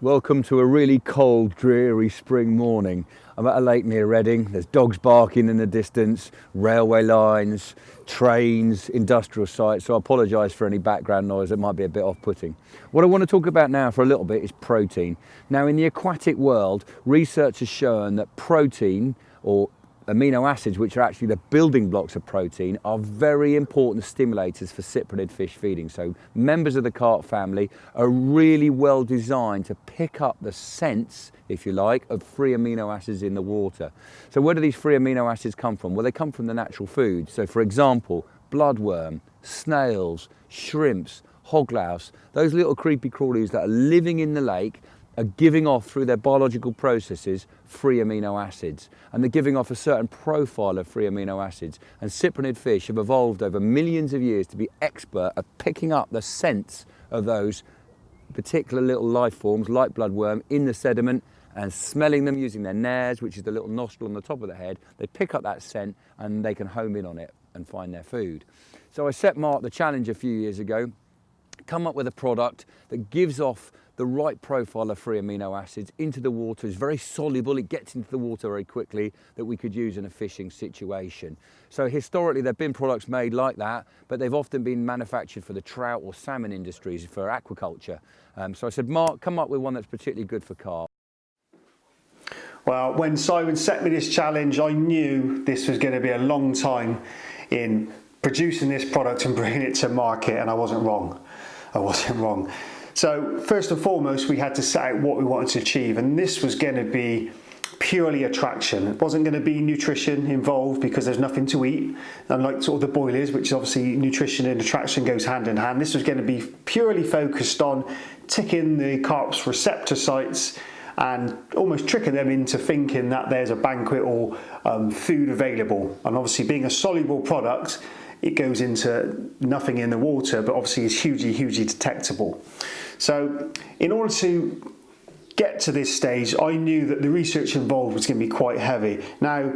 Welcome to a really cold, dreary spring morning. I'm at a lake near Reading. There's dogs barking in the distance, railway lines, trains, industrial sites, so I apologise for any background noise that might be a bit off-putting. What I want to talk about now for a little bit is protein. Now, in the aquatic world, research has shown that protein, or amino acids, which are actually the building blocks of protein, are very important stimulators for cyprinid fish feeding. So members of the carp family are really well designed to pick up the sense, if you like, of free amino acids in the water. So where do these free amino acids come from? Well, they come from the natural food. So for example, bloodworm, snails, shrimps, hoglouse, those little creepy crawlies that are living in the lake are giving off through their biological processes free amino acids, and they're giving off a certain profile of free amino acids, and cyprinid fish have evolved over millions of years to be expert at picking up the scents of those particular little life forms like bloodworm in the sediment and smelling them using their nares, which is the little nostril on the top of the head. They pick up that scent and they can home in on it and find their food. So I set Mark the challenge a few years ago, come up with a product that gives off the right profile of free amino acids into the water. It's very soluble, it gets into the water very quickly, that we could use in a fishing situation. So historically there have been products made like that, but they've often been manufactured for the trout or salmon industries, for aquaculture. So I said, Mark, come up with one that's particularly good for carp. Well, when Simon set me this challenge, I knew this was going to be a long time in producing this product and bringing it to market, and I wasn't wrong. So first and foremost, we had to set out what we wanted to achieve, and this was going to be purely attraction. It wasn't going to be nutrition involved because there's nothing to eat, unlike sort of the boilies, which obviously nutrition and attraction goes hand in hand. This was going to be purely focused on ticking the carp's receptor sites and almost tricking them into thinking that there's a banquet or food available. And obviously being a soluble product, it goes into nothing in the water, but obviously is hugely detectable. So in order to get to this stage, I knew that the research involved was going to be quite heavy. Now,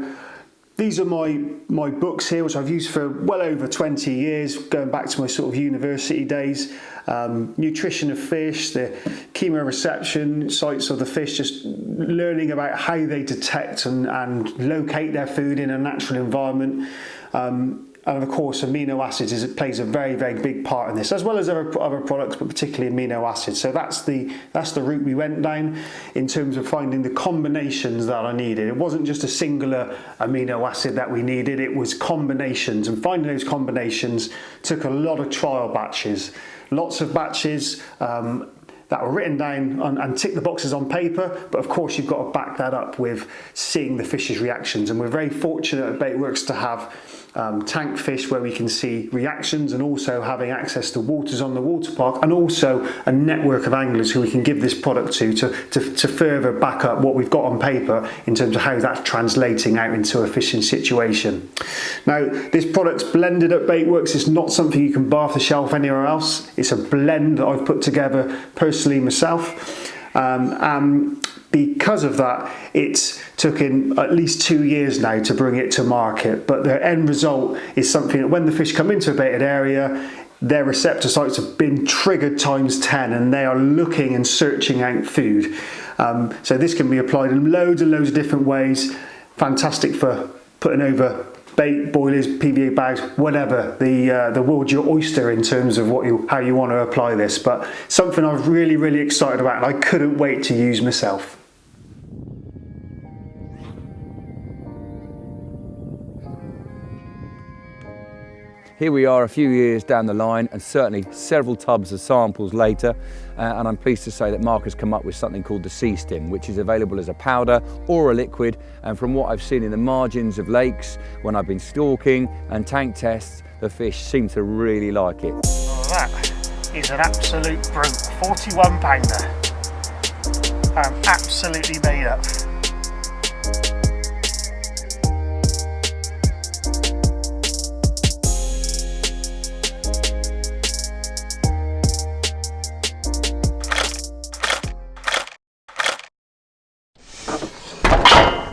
these are my books here, which I've used for well over 20 years, going back to my sort of university days. Nutrition of fish, the chemoreception sites of the fish, just learning about how they detect and locate their food in a natural environment. And of course, amino acids plays a very big part in this, as well as other products, but particularly amino acids. So that's the route we went down in terms of finding the combinations that I needed. It wasn't just a singular amino acid that we needed, it was combinations, and finding those combinations took a lot of trial batches. Lots of batches that were written down and tick the boxes on paper, but of course you've got to back that up with seeing the fish's reactions. And we're very fortunate at Baitworks to have tank fish where we can see reactions, and also having access to waters on the water park, and also a network of anglers who we can give this product to further back up what we've got on paper in terms of how that's translating out into a fishing situation. Now, this product's blended at Baitworks. It's not something you can buy off the shelf anywhere else. It's a blend that I've put together personally myself. Because of that, it's taken at least 2 years now to bring it to market, but the end result is something that when the fish come into a baited area, their receptor sites have been triggered times 10, and they are looking and searching out food. So this can be applied in loads and loads of different ways. Fantastic for putting over bait, boilies, PVA bags, whatever. The world's your oyster in terms of how you want to apply this, but something I'm really excited about, and I couldn't wait to use myself. Here we are a few years down the line, and certainly several tubs of samples later, and I'm pleased to say that Mark has come up with something called the C-Stim, which is available as a powder or a liquid, and from what I've seen in the margins of lakes, when I've been stalking and tank tests, the fish seem to really like it. Oh, that is an absolute brute, 41 pounder. I'm absolutely made up.